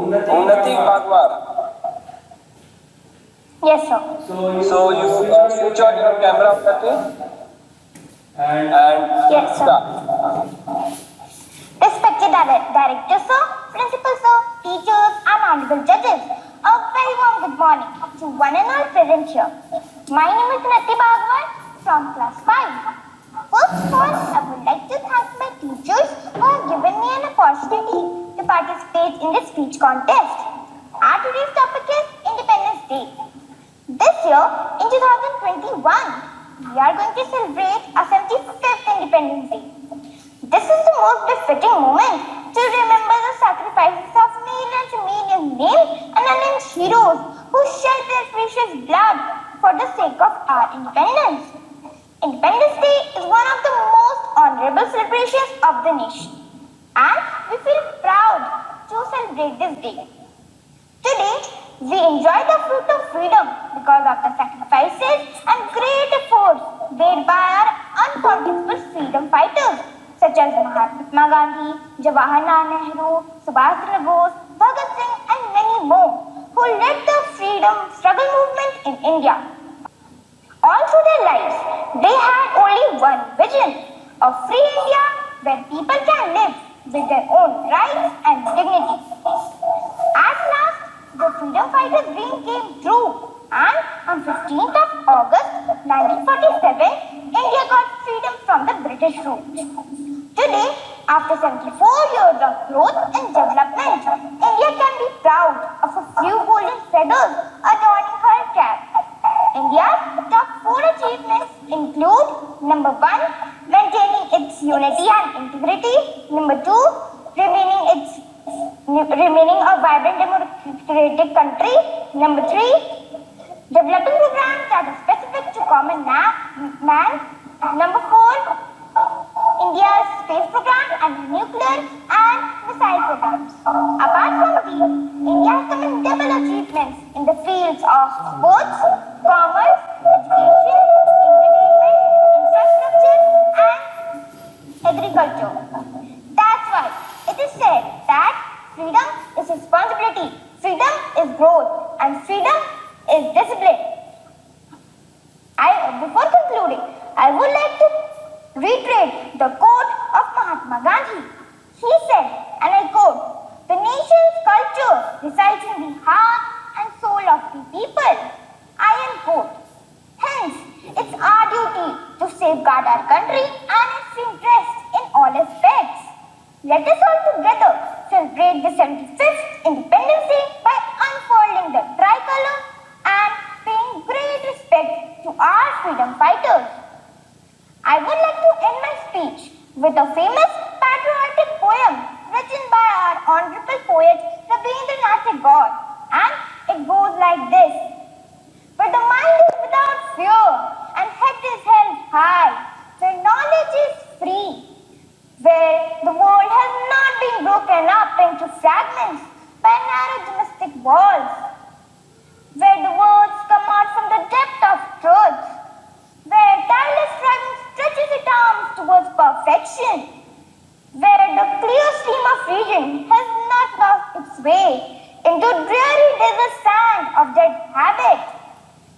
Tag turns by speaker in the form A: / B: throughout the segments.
A: Unnati Bagwar.
B: Yes, sir.
A: So you switch on your camera, Unnati, and
B: Yes, sir.
A: start.
B: Respected director, sir, principal, sir, teachers, and honorable judges, a very warm good morning to one and all present here. My name is Nati Bhagwan from class 5. First of all, I would like to thank my teachers who have given me an opportunity to participate in this speech contest. Our today's topic is Independence Day. This year, in 2021, we are going to celebrate our 75th Independence Day. This is the most befitting moment to remember the sacrifices of millions and millions named and unnamed heroes who shed their precious blood for the sake of our independence. Independence Day is one of the most honorable celebrations of the nation, and we feel proud to celebrate this day. Today, we enjoy the fruit of freedom because of the sacrifices and great efforts made by our unforgettable freedom fighters such as Mahatma Gandhi, Jawaharlal Nehru, Subhash Chandra Bose, Bhagat Singh, and many more who led the freedom struggle movement in India. All through their lives, they had only one vision: a free India where people can live with their own rights and dignity. At last, the freedom fighters' dream came true, and on 15th of August 1947, India got freedom from the British rule. Today, after 74 years of growth and development, India can be proud of a few golden feathers adorning her cap. India's top 4 achievements include: number 1, maintaining its unity and integrity; number 2, remaining a vibrant democratic country; number 3, developing programs that are specific to common man; number 4, India's space program and nuclear and missile programs. Apart from these, India has commendable achievements in the fields of sports, commerce, education, entertainment, infrastructure, and agriculture. That's why it is said that freedom is responsibility, freedom is growth, and freedom is discipline. Before concluding, I would like to reiterate the quote of Mahatma Gandhi. He said, and I quote, "The nation's culture resides in the heart and soul of the people." I end quote. Hence, it's our duty to safeguard our country and its interests in all aspects. Let us all together celebrate the 75th Independence Day by unfolding the tricolor and paying great respect to our freedom fighters. I would like to end my speech with a famous patriotic poem written by our honorable poet Rabindranath Tagore, and it goes like this: "Where the mind is without fear and head is held high, where knowledge is free, where the world has not been broken up into fragments by narrow domestic walls, where the words come out from the depth of truth, where tireless striving stretches its arms towards perfection, where the clear stream of reason has not lost its way into dreary desert sand of dead habit,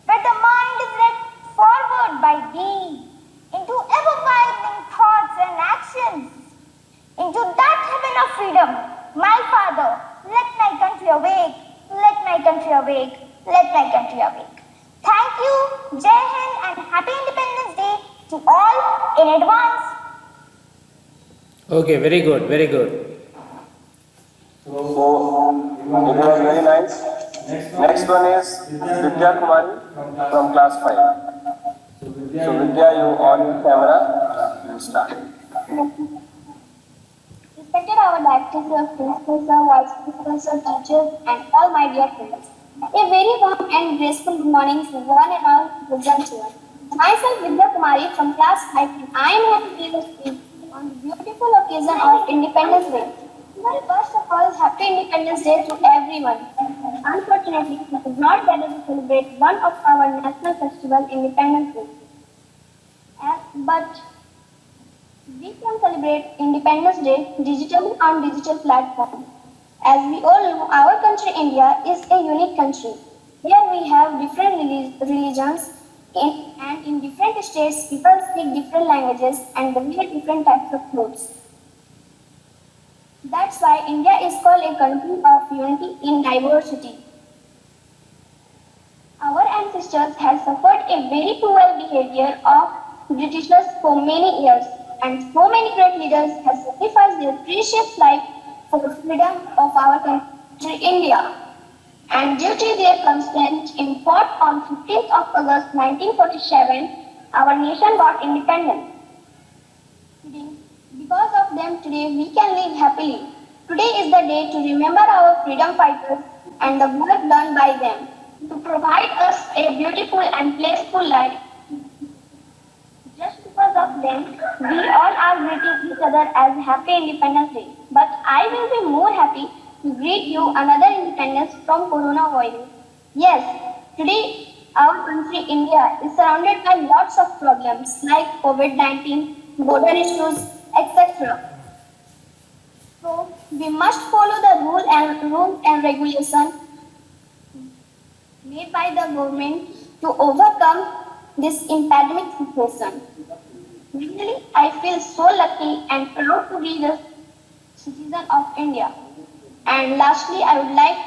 B: where the mind is led forward by thee into ever-widening thoughts and actions, into that heaven of freedom. My Father, let my country awake, let my country awake, let my country awake." Thank you, Jai Hind, and Happy Independence Day to all in advance.
C: Okay, very good, very good.
A: So it was very nice. Next one is Vidya Kumari from class 5. So Vidya, you on camera, you start.
D: Respected our director, sir, principal, sir, vice principal, sir, teachers, and all my dear friends. A very warm and graceful good morning to one and all present here. Myself, Vidya Kumari from class 5, and I am here to give a speech on the beautiful occasion of Independence Day. Well, first of all, Happy Independence Day to everyone. Unfortunately, we could not gather to celebrate one of our national festival, Independence Day. But we can celebrate Independence Day digitally on digital platforms. As we all know, our country India is a unique country. Here we have different religions and in different states people speak different languages and wear different types of clothes. That's why India is called a country of unity in diversity. Our ancestors have suffered a very cruel behavior of Britishers for many years, and so many great leaders have sacrificed their precious life for the freedom of our country, India. And due to their constant import on 15th of August 1947, our nation got independence. Because of them today we can live happily. Today is the day to remember our freedom fighters and the work done by them to provide us a beautiful and peaceful life. Just because of them, we all are greeting each other as Happy Independence Day. But I will be more happy to greet you another independence from coronavirus. Yes, today our country India is surrounded by lots of problems like COVID-19, border issues, etc. So we must follow the rules and regulations made by the government to overcome this pandemic situation. Really, I feel so lucky and proud to be the citizen of India. And lastly, I would like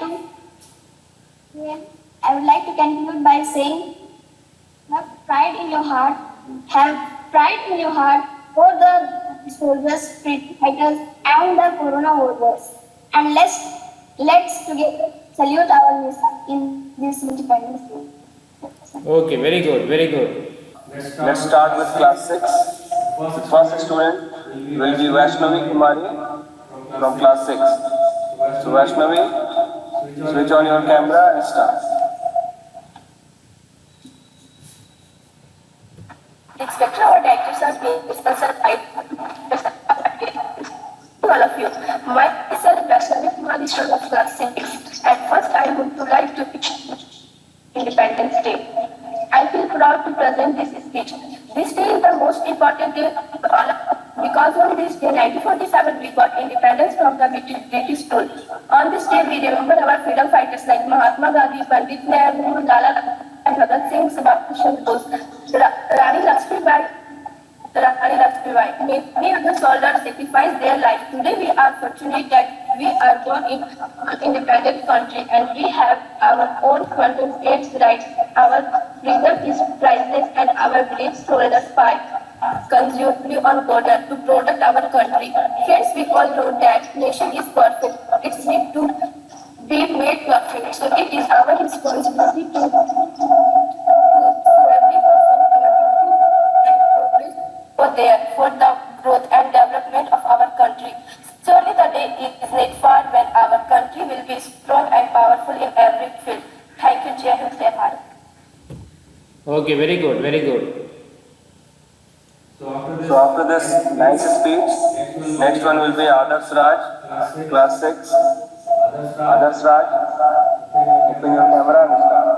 D: to conclude by saying, have pride in your heart, for the soldiers, freedom fighters, and the corona warriors. And let's together salute our nation in this Independence Day.
C: Okay, very good, very good.
A: Let's start with class 6. The first student will be Vaishnavi Kumari from class 6. So Vaishnavi, switch on your camera and start.
E: Inspector or directors are principals all of you. Myself, Vaishnavi Kumari, student of class 6. At first, I would like to Independence Day. I feel proud to present this speech. This day is the most important day because on this day, 1947, we got independence from the British rule. On this day, we remember our freedom fighters like Mahatma Gandhi, Pandit Nehru, Lala and Bhagat Singh, Subhash Chandra Bose, Rani Lakshmibai. Many other soldiers sacrificed their life. Today we are fortunate that we are born in an independent country and we have our own freedom, states' rights. Our freedom is priceless and our village soldiers fight constantly on border to protect our country. Friends, we all know that nation is perfect. It's need to be made perfect. So it is our responsibility to for the growth and development of our country. Surely the day is not far when our country will be strong and powerful in every field. Thank you, Jai Hind, Jai Bharat.
C: Okay, very good, very good.
A: So after this nice speech, next one will be Adarsh Raj, class 6. Adarsh Raj, open your camera and start.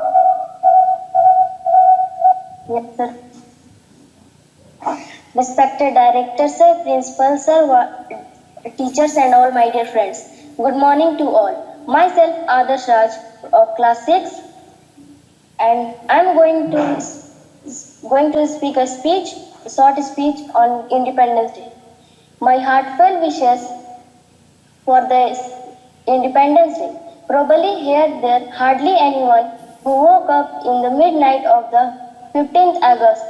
F: Yes, sir. Respected director sir, principal sir, teachers and all my dear friends. Good morning to all. Myself Adarsh Raj of class 6 and I am going to speak a short speech on Independence Day. My heartfelt wishes for the Independence Day. Probably here there hardly anyone who woke up in the midnight of the 15th August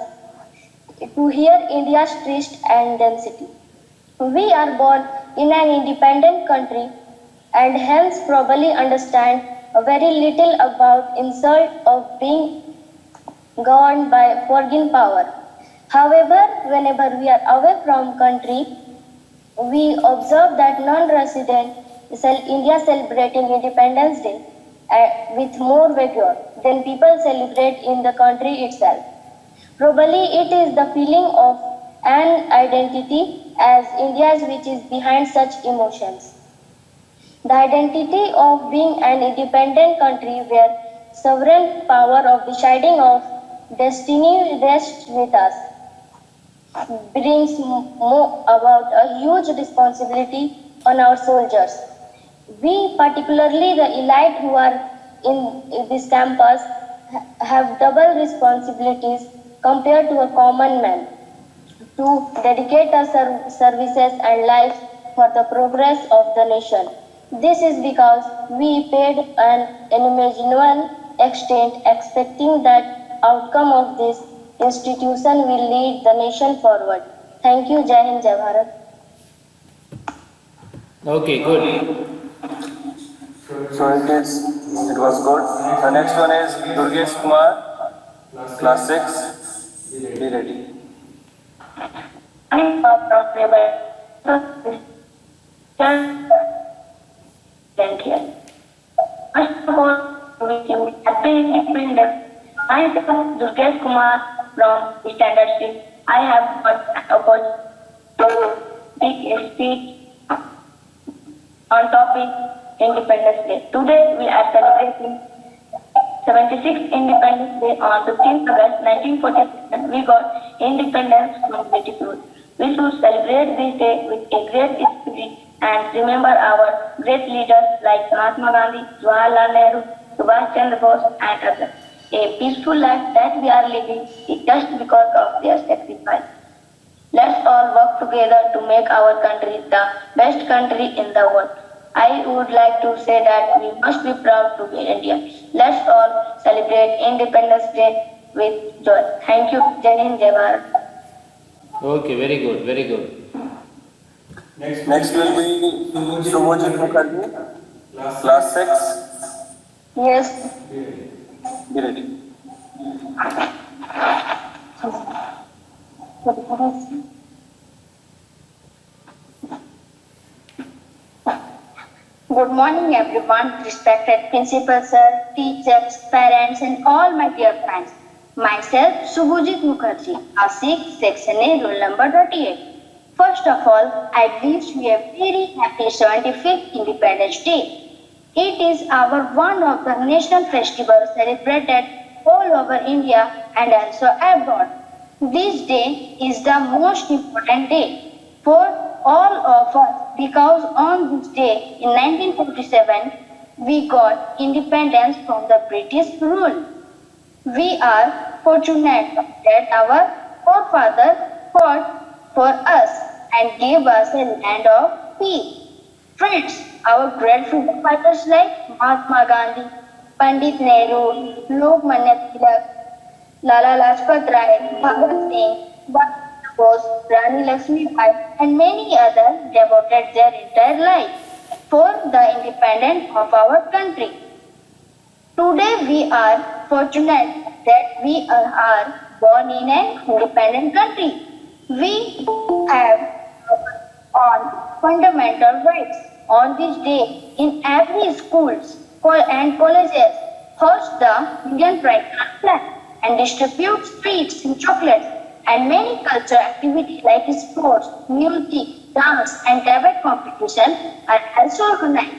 F: to hear India's trist and density. We are born in an independent country and hence probably understand very little about insult of being governed by foreign power. However, whenever we are away from country, we observe that non-resident India celebrating Independence Day with more vigor than people celebrate in the country itself. Probably it is the feeling of an identity as India's which is behind such emotions. The identity of being an independent country where sovereign power of deciding of destiny rests with us brings about a huge responsibility on our soldiers. We, particularly the elite who are in this campus, have double responsibilities compared to a common man to dedicate our services and lives for the progress of the nation. This is because we paid an unimaginable extent expecting that outcome of this institution will lead the nation forward. Thank you. Jai Hind, Jai Bharat.
C: Okay, good.
A: So it was good. The next one is Durgesh Kumar, class 6. Be ready.
E: First of all, wish you happy independence. Myself, Durgesh Kumar from Standard 6. I have got an opportunity to speak a speech on topic Independence Day. Today we are celebrating 76th Independence Day on 15th August 1947. We got independence from British rule. We should celebrate this day with a great spirit and remember our great leaders like Mahatma Gandhi, Jawaharlal Nehru, Subhash Chandra Bose and others. A peaceful life that we are living is just because of their sacrifice. Let's all work together to make our country the best country in the world. I would like to say that we must be proud to be Indian. Let's all celebrate Independence Day with joy. Thank you. Jai Hind, Jai Bharat.
C: Okay, very good, very good.
A: Next will be Subhojit Mukherjee, class 6.
F: Yes.
A: Be ready.
F: Good morning, everyone. Respected principal sir, teachers, parents, and all my dear friends. Myself, Subhojit Mukherjee, class 6, section A, roll number 38. First of all, I wish you a very happy 75th Independence Day. It is our one of the national festivals celebrated all over India and also abroad. This day is the most important day for all of us because on this day in 1947 we got independence from the British rule. We are fortunate that our forefathers fought for us and gave us a land of peace. Friends, our great freedom fighters like Mahatma Gandhi, Pandit Nehru, Lokmanya Tilak, Lala Lajpat Rai, Bhagat Singh, Subhash Bose, Rani Lakshmi Bai, and many others devoted their entire life for the independence of our country. Today we are fortunate that we are born in an independent country. We have on fundamental rights. On this day, in every schools and colleges, host the Indian Pride flag and distribute sweets and chocolates and many cultural activities like sports, music, dance and debate competition are also organized.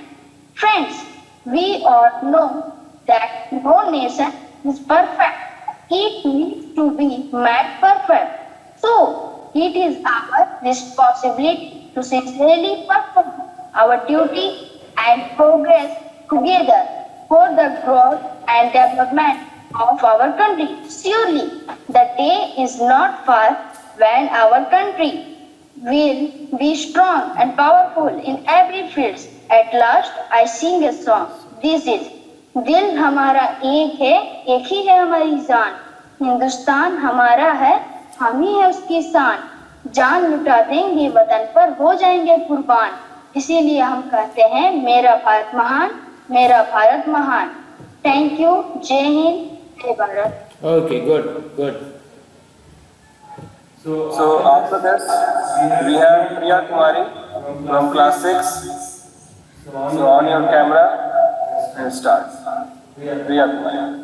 F: Friends, we all know that no nation is perfect. It needs to be made perfect. So, it is our responsibility to sincerely perform our duty and progress together for the growth and development of our country. Surely, the day is not far when our country will be strong and powerful in every field. At last, I sing a song. This is दिल हमारा एक ही है हमारी जान हिंदुस्तान हमारा है हम ही है उसकी शान जान लुटा देंगे वतन पर हो जाएंगे कुर्बान इसीलिए हम कहते हैं मेरा भारत महान थैंक यू जय हिंद जय Bharat
C: Okay, good, good.
A: So after this, we have Priya Kumari from class 6. So on your camera and start. Priya Kumari.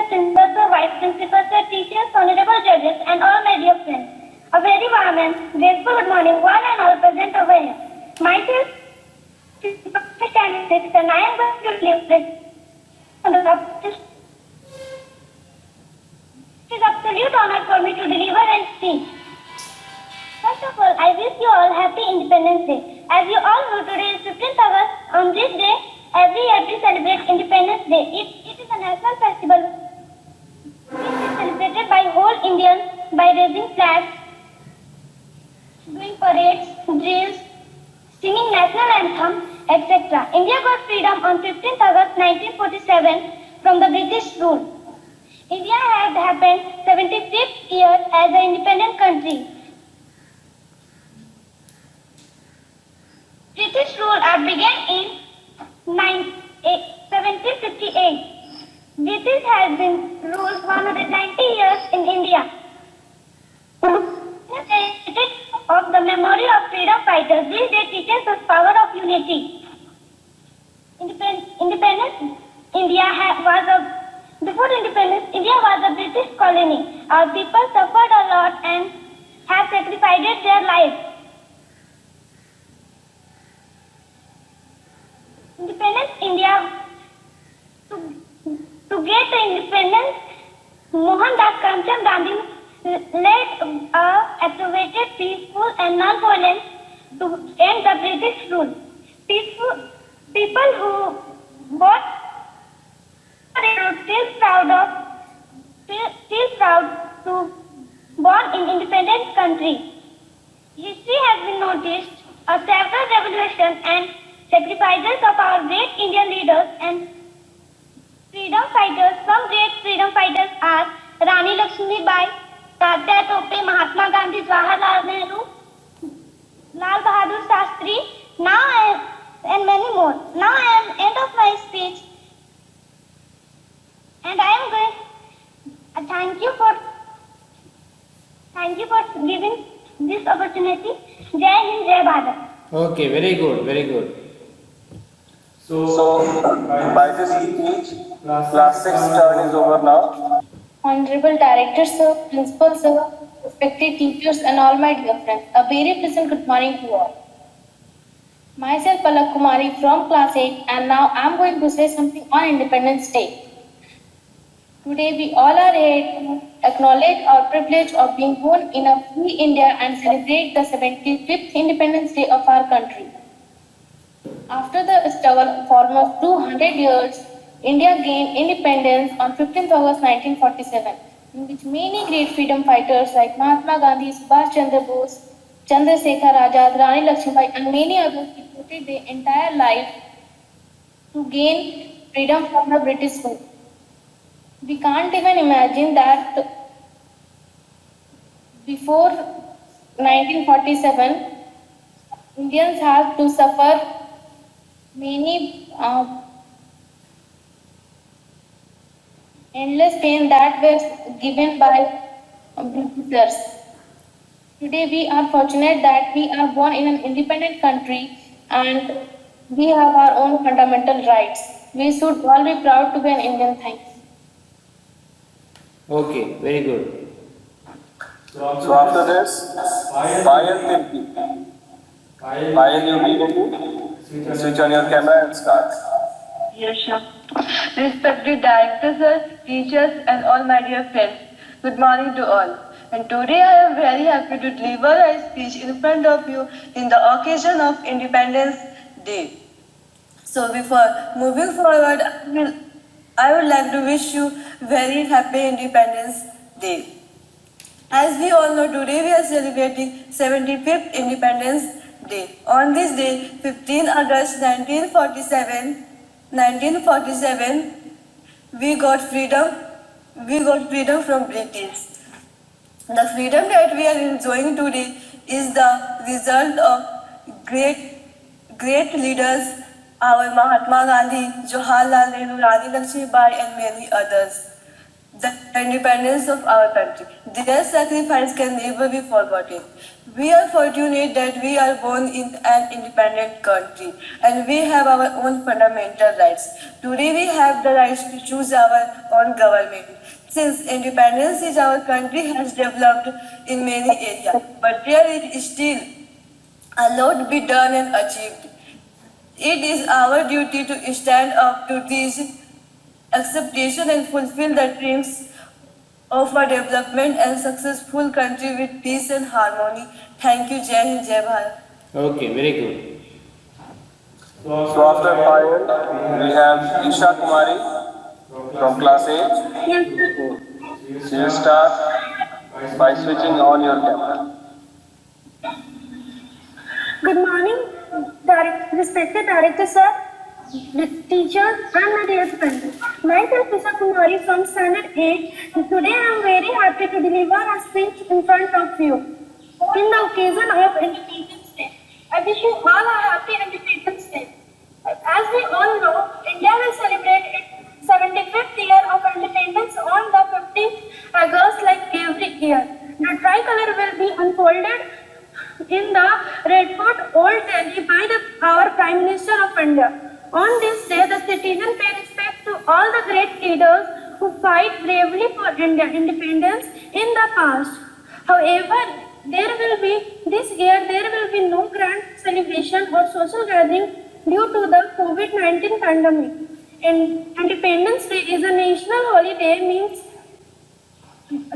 B: Principal sir, vice principal sir, teachers, honorable judges, and all my dear friends. A very warm and grateful good morning, one and all present over here. Myself, standing 6, and I am going to live on the top. It is absolute honor for me to deliver and speak. First of all, I wish you all happy Independence Day. As you all know, today is 15th August. On this day, every year we celebrate Independence Day. It is a national festival which is celebrated by whole Indians by raising flags, doing parades, drills, singing national anthem, etc. India got freedom on 15th August 1947 from the British rule. India had happened 75th year as an independent country. British rule began in 1758. British has been ruled 190 years in India. Of the memory of freedom fighters, this day teaches us power of unity. Before independence, India was a British colony. Our people suffered a lot and have sacrificed their lives. Independence India, to get the independence, Mohandas Karamchand Gandhi led a activated, peaceful and non-violent to end the British rule. People who got still proud to born in independent country. History has been noticed of several revolutions and sacrifices of our great Indian leaders and freedom fighters. Some great freedom fighters are Rani Lakshmi Bai, Tatya Tope, Mahatma Gandhi, Jawaharlal Nehru, Lal Bahadur Shastri, and many more. Now I am end of my speech, and I am going. Thank you for giving this opportunity. Jai Hind, Jai Bharat.
C: Okay, very good, very good.
A: So, by this speech, class 6 turn is over now.
F: Honorable Director Sir, Principal Sir, respected teachers and all my dear friends, a very pleasant good morning to all. Myself Palak Kumari from class 8 and now I am going to say something on Independence Day. Today we all are here to acknowledge our privilege of being born in a free India and celebrate the 75th Independence Day of our country. After the struggle for almost 200 years, India gained independence on 15th August 1947, in which many great freedom fighters like Mahatma Gandhi, Subhash Chandra Bose, Chandrasekhar Azad, Rani Lakshmibai and many others devoted their entire life to gain freedom from the British rule. We can't even imagine that before 1947, Indians had to suffer many endless pain that was given by Britishers. Today we are fortunate that we are born in an independent country and we have our own fundamental rights. We should all be proud to be an Indian. Thanks.
C: Okay, very good.
A: So after this, Payal Tilki. Payal, you need to switch on your camera and start.
E: Yes, sure. Respected directors, teachers, and all my dear friends, good morning to all. And today I am very happy to deliver a speech in front of you in the occasion of Independence Day. So before moving forward, I would like to wish you very happy Independence Day. As we all know, today we are celebrating 75th Independence Day. On this day, 15 August 1947, we got freedom from British. The freedom that we are enjoying today is the result of great leaders, our Mahatma Gandhi, Jawaharlal Nehru, Rani Lakshmibai and many others. The independence of our country. Their sacrifice can never be forgotten. We are fortunate that we are born in an independent country and we have our own fundamental rights. Today we have the rights to choose our own government. Since independence is our country has developed in many areas, but there is still a lot to be done and achieved. It is our duty to stand up to these expectations and fulfill the dreams of a development and successful country with peace and harmony
G: thank you. जय हिंद, जय Bharat.
C: Okay, very good.
A: So after Payal, we have Isha Kumari from class 8. She will start by switching on your camera.
H: Good morning, respected director sir, teachers and my dear friends. Myself Isha Kumari from standard 8. Today I am very happy to deliver a speech in front of you. In the occasion of Independence Day, I wish you all a happy Independence Day. As we all know, India will celebrate its 75th year of independence on the 15th August like every year. The tricolor will be unfolded in the Red Fort, Old Delhi by our Prime Minister of India. On this day, the citizens pay respect to all the great leaders who fight bravely for India independence in the past. However, this year there will be no grand celebration or social gathering due to the COVID-19 pandemic. Independence Day is a national holiday, means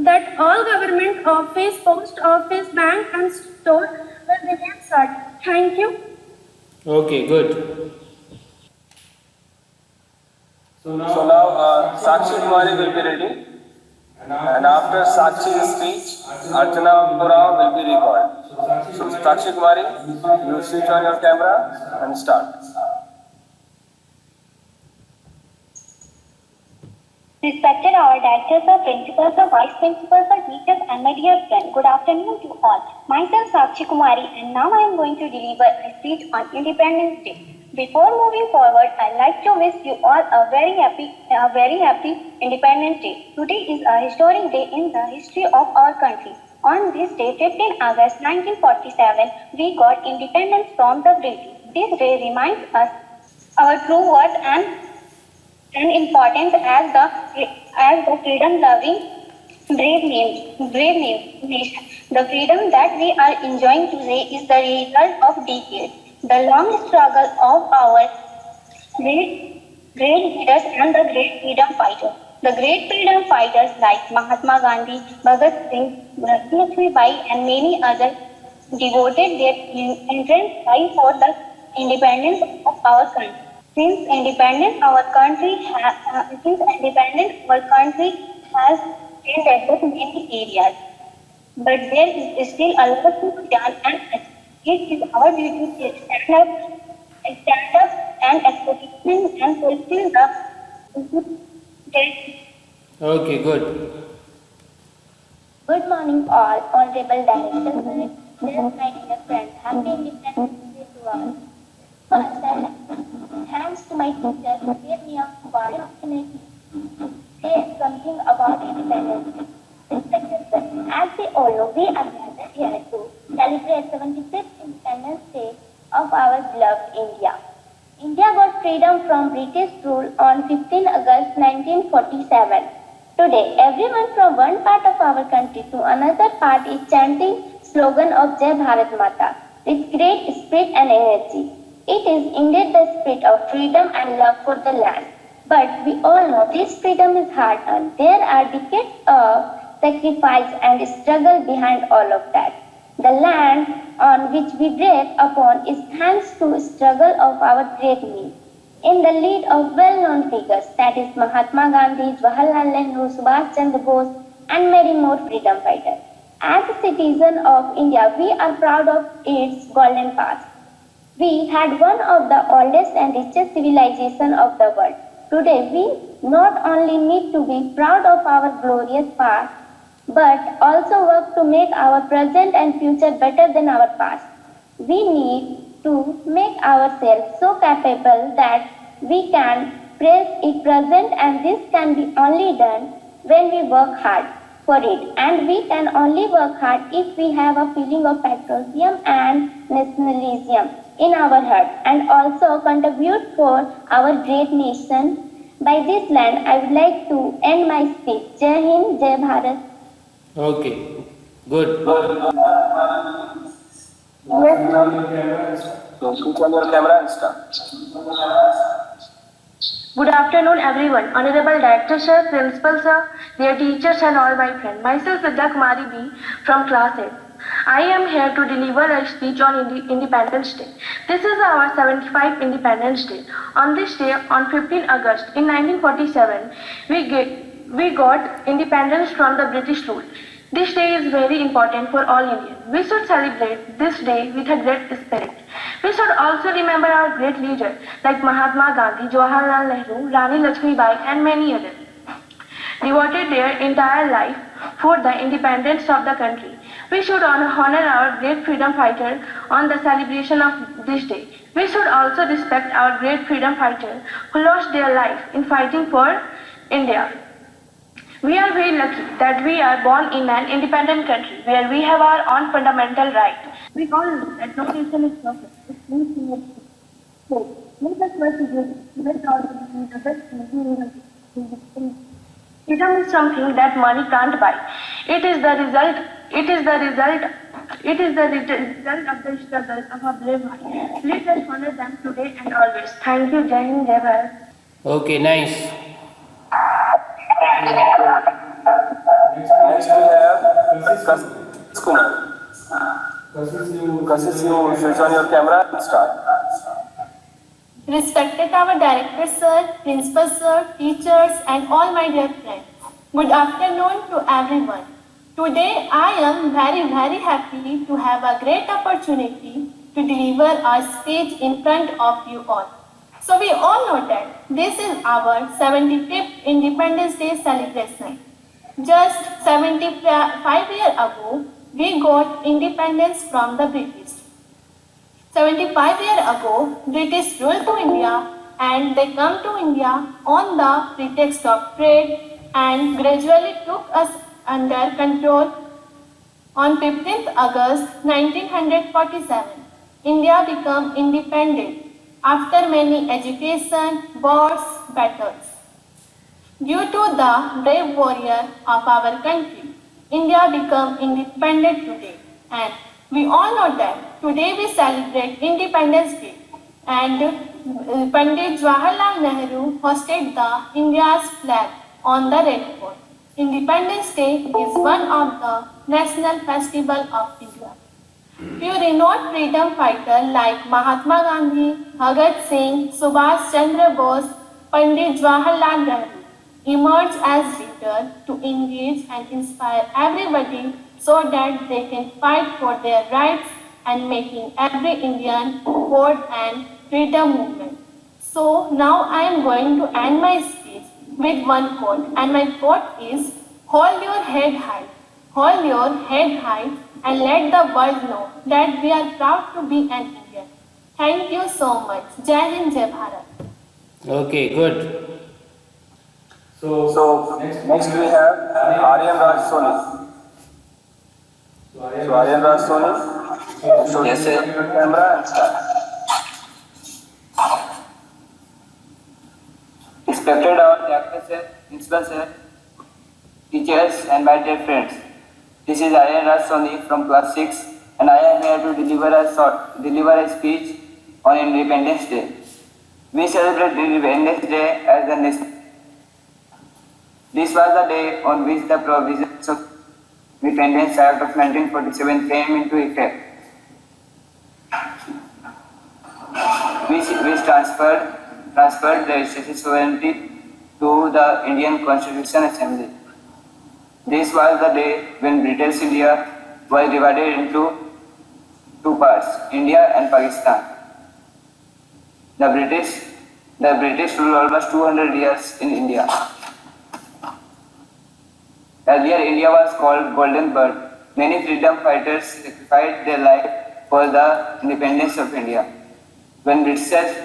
H: that all government office, post office, bank and store will remain shut. Thank you.
C: Okay, good.
A: So now Sakshi Kumari will be ready, and after Sakshi's speech, Archana Pura will be recalled. So Sakshi Kumari, you switch on your camera and start.
B: Respected our directors, our principals, our vice principals, our teachers, and my dear friend, good afternoon to all. Myself Sakshi Kumari, and now I am going to deliver a speech on Independence Day. Before moving forward, I'd like to wish you all a very happy Independence Day. Today is a historic day in the history of our country. On this day, 15 August 1947, we got independence from the British. This day reminds us our true worth and importance as the freedom-loving, brave nation. The freedom that we are enjoying today is the result of decades, the long struggle of our great leaders and the great freedom fighters. The great freedom fighters like Mahatma Gandhi, Bhagat Singh, Lakshmi Bai, and many others devoted their entrance life for the independence of our country. Since independent, our country has failed at many areas, but there is still a lot to be done, and it is our duty to stand up and expectation and fulfill the.
C: Okay, good.
B: Good morning, all honorable directors, my dear friends. Happy Independence Day to all. First, thanks to my teachers who gave me a wonderful opportunity to say something about independence day. Respected sir, as we all know, we are gathered here to celebrate 75th Independence Day of our beloved India. India got freedom from British rule on 15 August 1947. Today, everyone from one part of our country to another part is chanting slogan of Jai Bharat Mata with great spirit and energy. It is indeed the spirit of freedom and love for the land. But we all know this freedom is hard-earned. There are decades of sacrifice and struggle behind all of that. The land on which we breathe upon is thanks to struggle of our great men. In the lead of well-known figures, that is Mahatma Gandhi, Jawaharlal Nehru, Subhash Chandra Bose, and many more freedom fighters. As a citizen of India, we are proud of its golden past. We had one of the oldest and richest civilizations of the world. Today, we not only need to be proud of our glorious past, but also work to make our present and future better than our past. We need to make ourselves so capable that we can praise it present, and this can be only done when we work hard for it. And we can only work hard if we have a feeling of patriotism and nationalism in our heart, and also contribute for our great nation. By this land, I would like to end my speech. Jai Hind, Jai Bharat.
C: Okay, good.
A: So switch on your camera and start.
H: Good afternoon, everyone. Honorable Director Sir, Principal Sir, dear teachers and all my friends. Myself Vidya Kumari B from class 8.
E: I am here to deliver a speech on Independence Day. This is our 75th Independence Day. On this day, on 15 August in 1947, we got independence from the British rule. This day is very important for all Indians. We should celebrate this day with a great spirit. We should also remember our great leaders like Mahatma Gandhi, Jawaharlal Nehru, Rani Lakshmibai, and many others, devoted their entire life for the independence of the country. We should honor our great freedom fighter on the celebration of this day. We should also respect our great freedom fighters who lost their life in fighting for India. We are very lucky that we are born in an independent country where we have our own fundamental rights. We all know that no nation is perfect. It's means so let us work together. Let all the best freedom is something that money can't buy. It is the result of the struggle of a brave heart. Let us honor them today and always. Thank you, Jai Hind, Jai Bharat.
C: Okay, nice.
A: Next we have Kasis Kumar. Kasis, you switch on your camera and start.
I: Respected our director sir, principal sir, teachers and all my dear friends. Good afternoon to everyone. Today I am very happy to have a great opportunity to deliver a speech in front of you all. So we all know that this is our 75th Independence Day celebration. Just 75 years ago, we got independence from the British. 75 years ago, British ruled to India and they come to India on the pretext of trade and gradually took us under control. On 15th August 1947, India became independent after many education, wars, battles. Due to the brave warrior of our country, India became independent today, and we all know that today we celebrate Independence Day, and Pandit Jawaharlal Nehru hosted the India's flag on the Red Fort. Independence Day is one of the national festival of India. Few renowned freedom fighters like Mahatma Gandhi, Bhagat Singh, Subhash Chandra Bose, Pandit Jawaharlal Nehru emerged as leaders to engage and inspire everybody so that they can fight for their rights and making every Indian vote and freedom movement. So now I am going to end my speech with one quote, and my quote is, "Hold your head high, hold your head high and let the world know that we are proud to be an Indian." Thank you so much. Jai Hind, Jai Bharat.
C: Okay, good.
A: So next we have Aryan Raj Soni. So Aryan Raj Soni, yes sir. Your camera and start.
J: Respected our director sir, principal sir, teachers and my dear friends. This is Aryan Raj Soni from class 6 and I am here to deliver a speech on Independence Day. We celebrate Independence Day as a nation. This was the day on which the provisions of Independence Act of 1947 came into effect, which transferred the statutory sovereignty to the Indian Constitution Assembly. This was the day when British India was divided into two parts, India and Pakistan. The British ruled almost 200 years in India. Earlier, India was called Golden Bird. Many freedom fighters sacrificed their life for the independence of India. When Britishers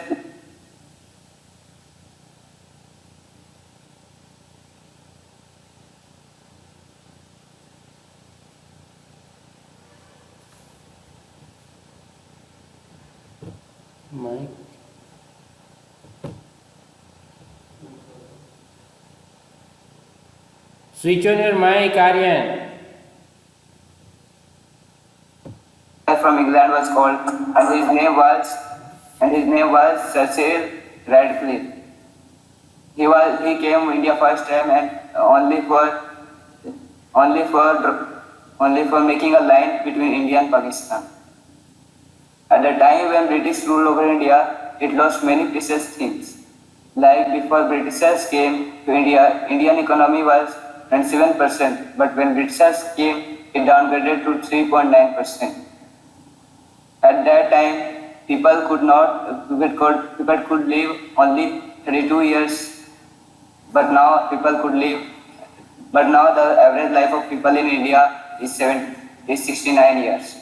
C: Mic. Switch on your mic, Aryan.
J: from England was called, and his name was Sir Cyril Radcliffe. He came India first time and only for only for making a line between India and Pakistan. At the time when British ruled over India, it lost many precious things. Like before Britishers came to India, Indian economy was 27%, but when Britishers came, it downgraded to 3.9%. At that time, people could live only 32 years, but now the average life of people in India is 69 years.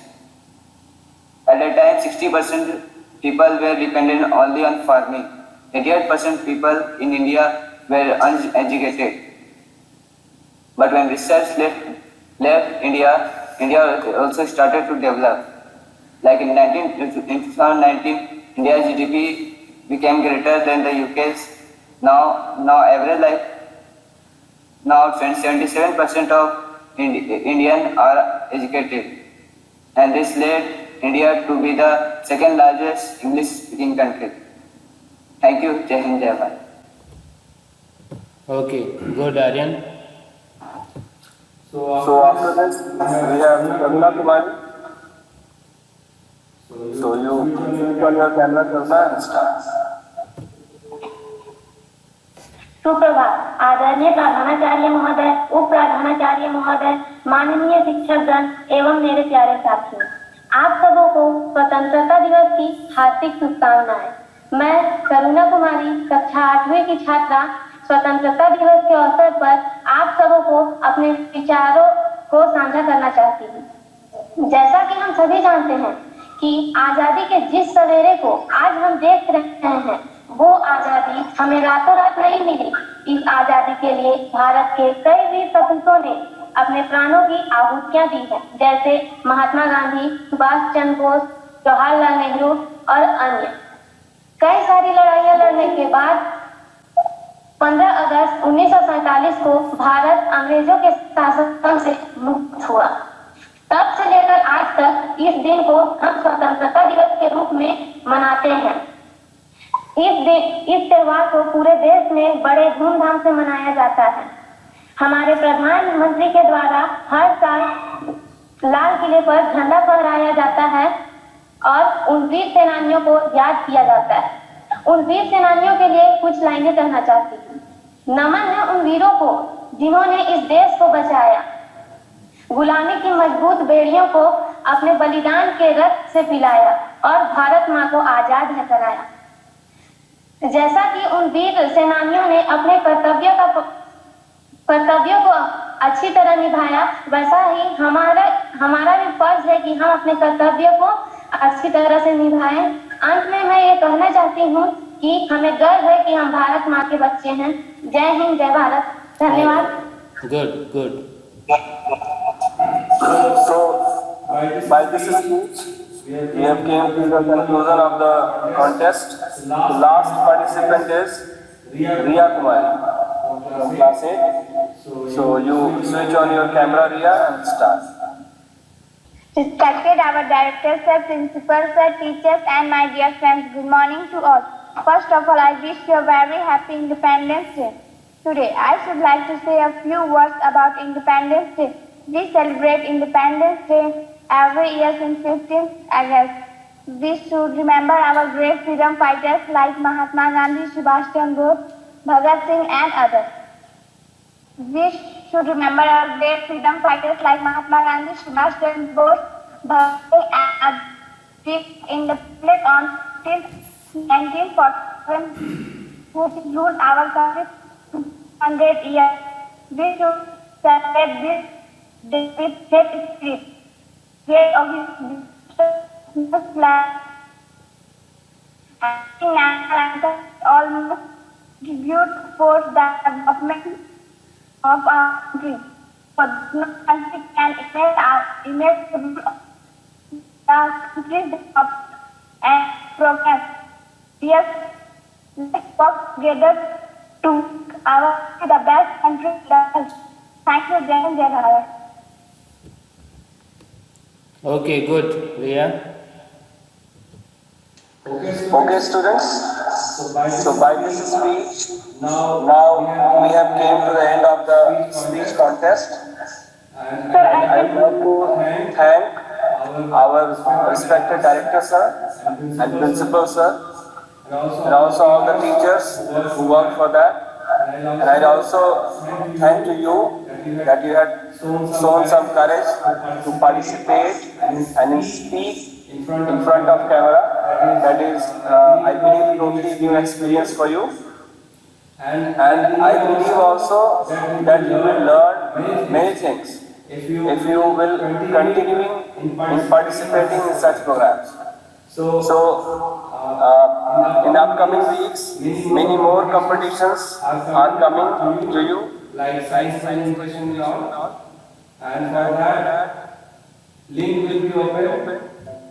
J: At that time, 60% people were dependent only on farming. 88% people in India were uneducated. But when research left India, India also started to develop. Like in 2019, India's GDP became greater than the UK's. Now 77% of Indians are educated, and this led India to be the second largest English-speaking country. Thank you. Jai Hind, Jai Bharat.
C: Okay, good, Aryan.
A: So after this, we have Karuna Kumari. So you switch on your camera, Karuna, and start.
F: सुप्रभात। आदरणीय प्रधानाचार्य महोदय, उप प्रधानाचार्य महोदय, माननीय शिक्षकगण एवं मेरे प्यारे साथियों, आप सबों को स्वतंत्रता दिवस की हार्दिक शुभकामनाएं। मैं करुणा कुमारी, कक्षा 8वीं की छात्रा, स्वतंत्रता दिवस के अवसर पर आप सबों को अपने विचारों को साझा करना चाहती हूँ। जैसा कि हम सभी जानते हैं कि आजादी के जिस सवेरे को आज हम देख रहे हैं, वो आजादी हमें रातों रात नहीं मिली। इस आजादी के लिए भारत के कई वीर सपूतों ने अपने प्राणों की आहुतियां दी हैं, जैसे महात्मा गांधी, सुभाष चंद्र बोस, जवाहरलाल नेहरू और अन्य। कई सारी लड़ाइयां लड़ने के बाद 15 अगस्त 1947 को भारत अंग्रेजों के शासन से मुक्त हुआ। तब से लेकर आज तक इस दिन को हम स्वतंत्रता दिवस के रूप में मनाते हैं। इस त्योहार को पूरे देश में बड़े धूमधाम से मनाया जाता है। हमारे प्रधानमंत्री के द्वारा हर साल लाल किले पर झंडा फहराया जाता है और उन वीर सेनानियों को याद किया जाता है। उन वीर सेनानियों के लिए कुछ लाइनें कहना चाहती हूँ। नमन है उन वीरों को जिन्होंने इस देश को बचाया, गुलामी की मजबूत बेड़ियों को अपने बलिदान के रक्त से पिलाया और भारत माँ को आजाद है कराया। जैसा कि उन वीर सेनानियों ने अपने कर्तव्यों को अच्छी तरह निभाया, वैसा ही हमारा भी फर्ज है कि हम अपने कर्तव्यों को अच्छी तरह से निभाएं। अंत में मैं ये कहना चाहती हूँ कि हमें गर्व है कि हम भारत माँ के बच्चे हैं। जय हिंद, जय भारत। धन्यवाद।
C: Good.
A: So by this speech, we have came to the conclusion of the contest. The last participant is Riya Kumari from class 8. So you switch on your camera, Riya, and start.
B: Respected our directors, sir, principals, sir, teachers, and my dear friends, good morning to all. First of all, I wish you a very happy Independence Day. Today, I should like to say a few words about Independence Day. We celebrate Independence Day every year since 15th August. We should remember our great freedom fighters like Mahatma Gandhi, Subhash Chandra Bose, Bhagat Singh, and others. We should remember our great freedom fighters like Mahatma Gandhi, Subhash Chandra Bose, Bhagat Singh, and others. In the place on 1947, who ruled our country 100 years. We should celebrate this day with great spirit. Great of his flag and national almost tribute for the development of our country. For no country can image the country's development and progress. Yes, let's work together to the best country in the world. Thank you, Jai Hind, Jai Bharat.
C: Okay, good, Riya.
A: Okay, students. So by this speech, now we have came to the end of the speech contest, I would like to thank our respected director sir and principal sir, and also all the teachers who worked for that. And I also thank to you that you had shown some courage to participate and speak in front of camera. That is, I believe, totally new experience for you. And I believe also that you will learn many things if you will continuing in participating in such programs. So, in upcoming weeks, many more competitions are coming to you, like science presentation and all. And for that, link will be open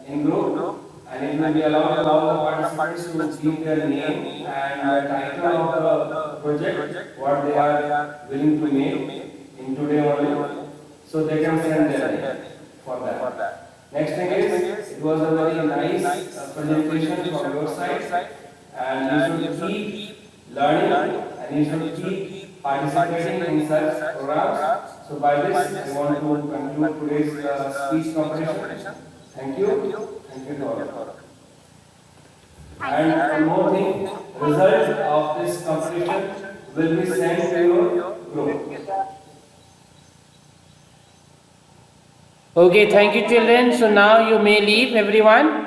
A: in group, and it will be allowed all the participants to give their name and the title of the project, what they are willing to make in today only, so they can send their name for that. Next thing is, it was a very nice presentation from your side, and you should keep learning and you should keep participating in such programs. So by this, I want to conclude today's speech competition. Thank you. Thank you to all. And one more thing, result of this competition will be sent to your group.
C: Okay, thank you children. So now you may leave everyone.